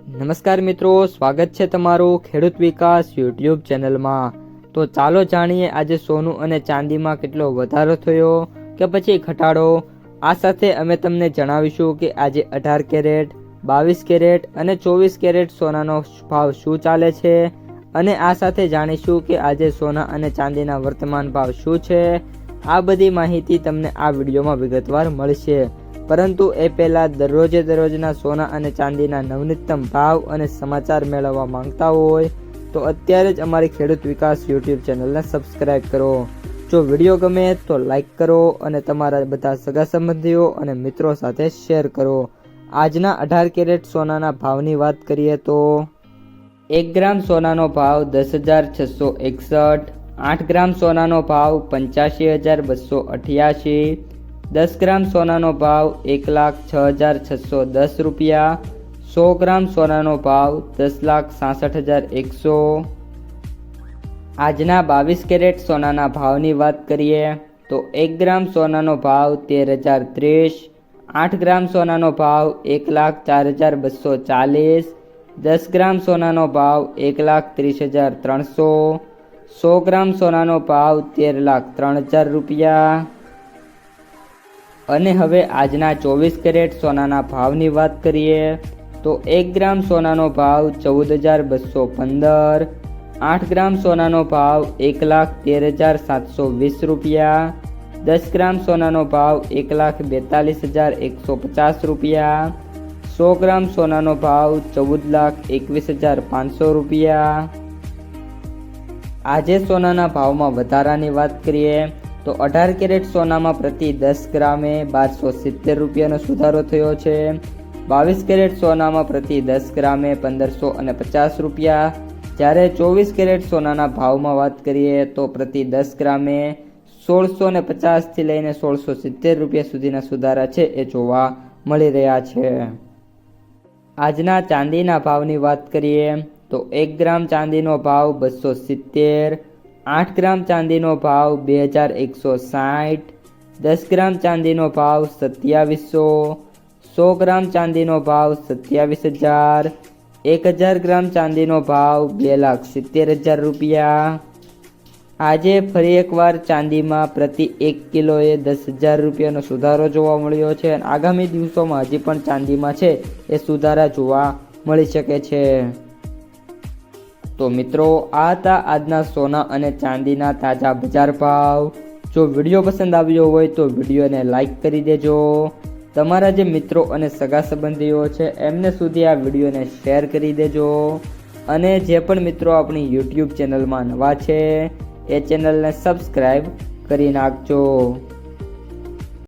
નમસ્કાર મિત્રો, સ્વાગત છે તમારું ખેડૂત વિકાસ યુટ્યુબ ચેનલમાં। તો ચાલો જાણીએ આજે સોનું અને ચાંદીમાં કેટલો વધારો થયો કે પછી ઘટાડો। આ સાથે અમે તમને જણાવીશું કે આજે 18 કેરેટ, 22 કેરેટ અને 24 કેરેટ સોનાનો ભાવ શું ચાલે છે અને આ સાથે જાણીશું કે આજે સોના અને ચાંદીના વર્તમાન ભાવ શું છે। આ બધી માહિતી તમને આ વિડીયોમાં વિગતવાર મળશે, પરંતુ એ પહેલાં દરરોજના સોના અને ચાંદીના નવનીતમ ભાવ અને સમાચાર મેળવવા માંગતા હોય તો અત્યારે જ અમારી ખેડૂત વિકાસ યુટ્યુબ ચેનલને સબસ્ક્રાઈબ કરો। જો વિડીયો ગમે તો લાઈક કરો અને તમારા બધા સગા સંબંધીઓ અને મિત્રો સાથે શેર કરો। આજના 18 કેરેટ સોનાના ભાવની વાત કરીએ તો 1 ગ્રામ સોનાનો ભાવ 10,661, 8 ગ્રામ સોનાનો ભાવ 85,288, 10 ગ્રામ સોનાનો ભાવ 1,06,610 રૂપિયા, 100 ગ્રામ સોનાનો ભાવ 10,66,100। આજના 22 કેરેટ સોનાના ભાવની વાત કરીએ તો 1 ગ્રામ સોનાનો ભાવ 13,030, 8 ગ્રામ સોનાનો ભાવ 1,04,240, 10 ગ્રામ સોનાનો ભાવ 1,30,300, 100 ગ્રામ સોનાનો ભાવ 13,03,000 રૂપિયા। અને હવે આજના 24 કેરેટ સોનાના ભાવની વાત કરીએ તો 1 ગ્રામ સોનાનો ભાવ 14,215, 8 ગ્રામ સોનાનો ભાવ 1,13,720 રૂપિયા, 10 ગ્રામ સોનાનો ભાવ 1,42,150 રૂપિયા, 100 ગ્રામ સોનાનો ભાવ 14,21,500 રૂપિયા। આજે સોનાના ભાવમાં વધારાની વાત કરીએ તો 18 કેરેટ સોનામાં પ્રતિ 10 ગ્રામે 1270 રૂપિયાનો સુધારો થયો છે। 22 કેરેટ સોનામાં પ્રતિ 10 ગ્રામે 1,550 રૂપિયા, જ્યારે 24 કેરેટ સોનાના ભાવમાં વાત કરીએ તો પ્રતિ 10 ગ્રામે 1,650 થી લઈને 1,670 રૂપિયા સુધીના સુધારા છે એ જોવા મળી રહ્યા છે। આજના ચાંદીના ભાવની વાત કરીએ તો 1 ગ્રામ ચાંદીનો ભાવ 270, 8 ગ્રામ ચાંદીનો ભાવ 2,160, 10 ગ્રામ ચાંદીનો ભાવ 2,700, 100 ગ્રામ ચાંદીનો ભાવ 27,000, 1,000 ગ્રામ ચાંદીનો ભાવ 2,70,000 રૂપિયા। આજે ફરી એકવાર ચાંદીમાં પ્રતિ 1 કિલોએ 10,000 રૂપિયાનો સુધારો જોવા મળ્યો છે અને આગામી દિવસોમાં હજી પણ ચાંદીમાં છે એ સુધારા જોવા મળી શકે છે। તો મિત્રો, આ હતા આજના સોના અને ચાંદીના તાજા બજાર ભાવ। જો વિડીયો પસંદ આવ્યો હોય તો વિડીયોને લાઈક કરી દેજો, તમારા જે મિત્રો અને સગા સંબંધીઓ છે એમને સુધી આ વિડીયોને શેર કરી દેજો, અને જે પણ મિત્રો આપણી યુટ્યુબ ચેનલમાં નવા છે એ ચેનલને સબસ્ક્રાઈબ કરી નાખજો।